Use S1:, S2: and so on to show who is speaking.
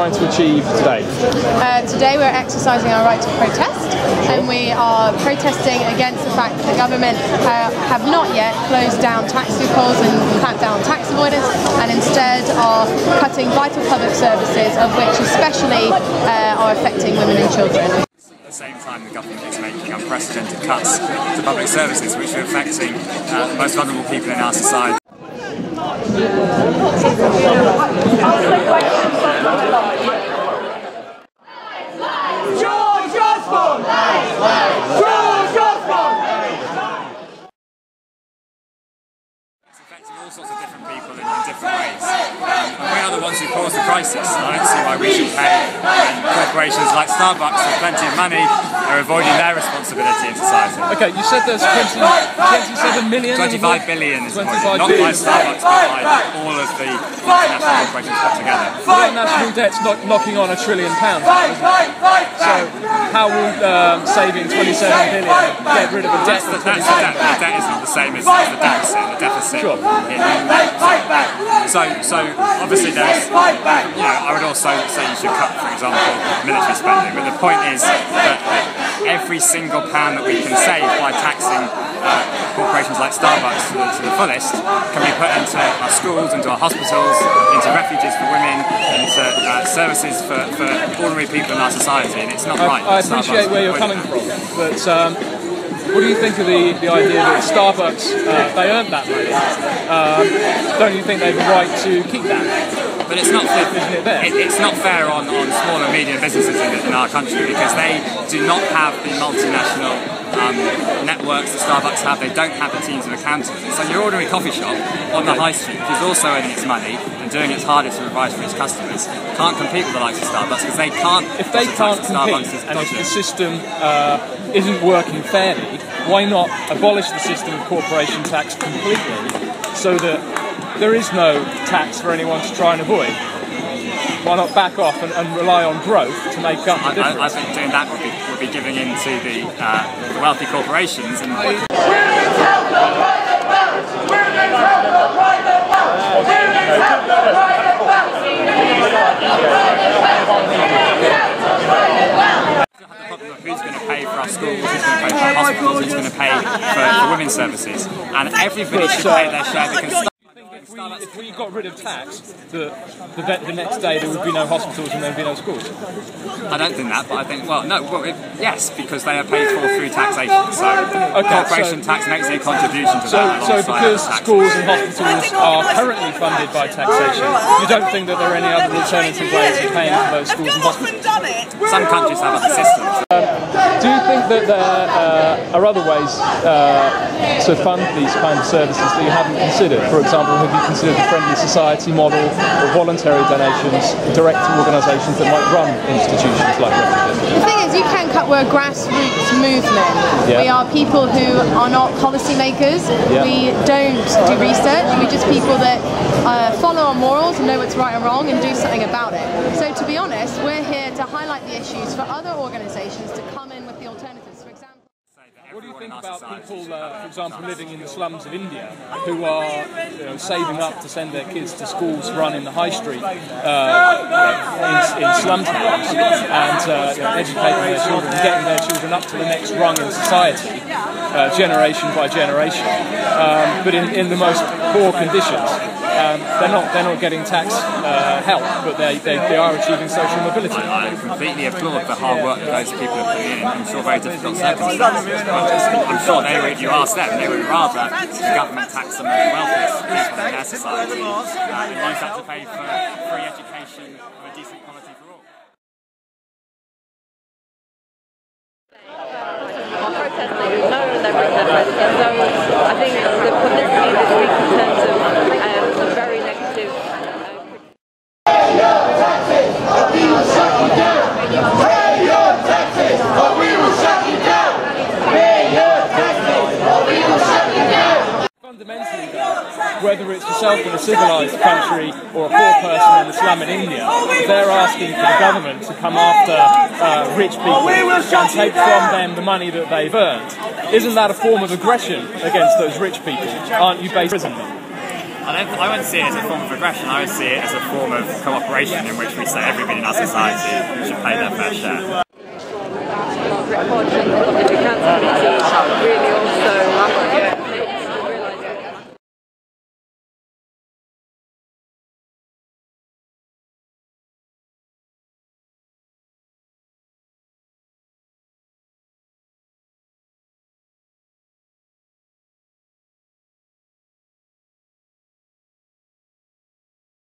S1: trying to achieve today?
S2: Today we're exercising our right to protest, and we are protesting against the fact that the government have not yet closed down tax loopholes and clamped down on tax avoidance, and instead are cutting vital public services, of which especially are affecting women and children.
S3: At the same time, the government is making unprecedented cuts to public services, which are affecting the most vulnerable people in our society. It's affecting all sorts of different people in different ways. And we are the ones who caused the crisis. I don't see why we should pay. And corporations like Starbucks with plenty of money are avoiding their responsibility in society.
S1: Okay, you said there's 27 million?
S3: 25 billion is avoided. Not by Starbucks, but by all of the international corporations put together.
S1: Our national debt's knocking on £1 trillion. So how will saving 27 billion get rid of a debt?
S3: The debt is not the same as the deficit. The deficit.
S1: Sure.
S3: So obviously there's, I would also say you should cut, for example, military spending. But the point is that every single pound that we can save by taxing corporations like Starbucks to the fullest can be put into our schools, into our hospitals, into refuges for women, into services for ordinary people in our society, and it's not right.
S1: I appreciate where you're coming from, but what do you think of the idea that Starbucks, they earned that money? Don't you think they have a right to keep that?
S3: But it's not fair. It's not fair on small and medium businesses in our country, because they do not have the multinational networks that Starbucks have. They don't have the teams of accountants. So your ordinary coffee shop on the high street, which is also earning its money and doing its hardest to provide for its customers, can't compete with the likes of Starbucks, because they can't.
S1: If they can't compete, and if the system isn't working fairly, why not abolish the system of corporation tax completely, so that there is no tax for anyone to try and avoid? Why not back off and rely on growth to make up the difference?
S3: I think doing that would be giving in to the wealthy corporations. And who's going to pay for our schools, who's going to pay for our hospitals, who's going to pay for women's services, and everybody should pay their share, because
S1: if we got rid of tax, the next day there would be no hospitals and there would be no schools.
S3: I don't think that, but I think, yes, because they are paid for through taxation. So corporation tax makes a contribution to that.
S1: So because schools and hospitals are currently funded by taxation, you don't think that there are any other alternative ways of paying for those schools and hospitals?
S3: Some countries have other systems.
S1: Do you think that there are other ways to fund these kind of services that you haven't considered? For example, have you considered the Friendly Society model, or voluntary donations direct to organisations that might run institutions like Refuges?
S2: The thing is, you can cut. We're a grassroots movement.
S1: Yeah.
S2: We are people who are not policy makers. Yeah. We don't do research. We're just people that follow our morals and know what's right and wrong and do something about it. So to be honest, we're here to highlight the issues for other organisations to come in with the alternatives. For example,
S1: what do you think about people, for example, living in the slums of India, who are saving up to send their kids to schools run in the high street in slum towns, and educating their children, and getting their children up to the next rung in society, generation by generation, but in the most poor conditions? They're not getting tax help, but they are achieving social mobility.
S3: I completely applaud the hard work that those people are putting in. I'm sure very difficult circumstances. I'm sure if you ask them, they would rather the government tax the most wealthiest people in their society and use that to pay for free education of a decent quality for all.
S4: I think the publicity this week in terms of some very negative.
S5: Pay your taxes, or we will shut you down. Pay your taxes, or we will shut you down. Pay your taxes, or we will shut you down.
S1: Fundamentally, though, whether it's yourself in a civilised country or a poor person in the slum in India, they're asking for the government to come after rich people and take from them the money that they've earned. Isn't that a form of aggression against those rich people? Aren't you based in prison?
S3: I wouldn't see it as a form of aggression. I would see it as a form of cooperation in which we say everybody in our society should pay their fair share.
S4: Margaret Hodge and the Public Accounts Committee really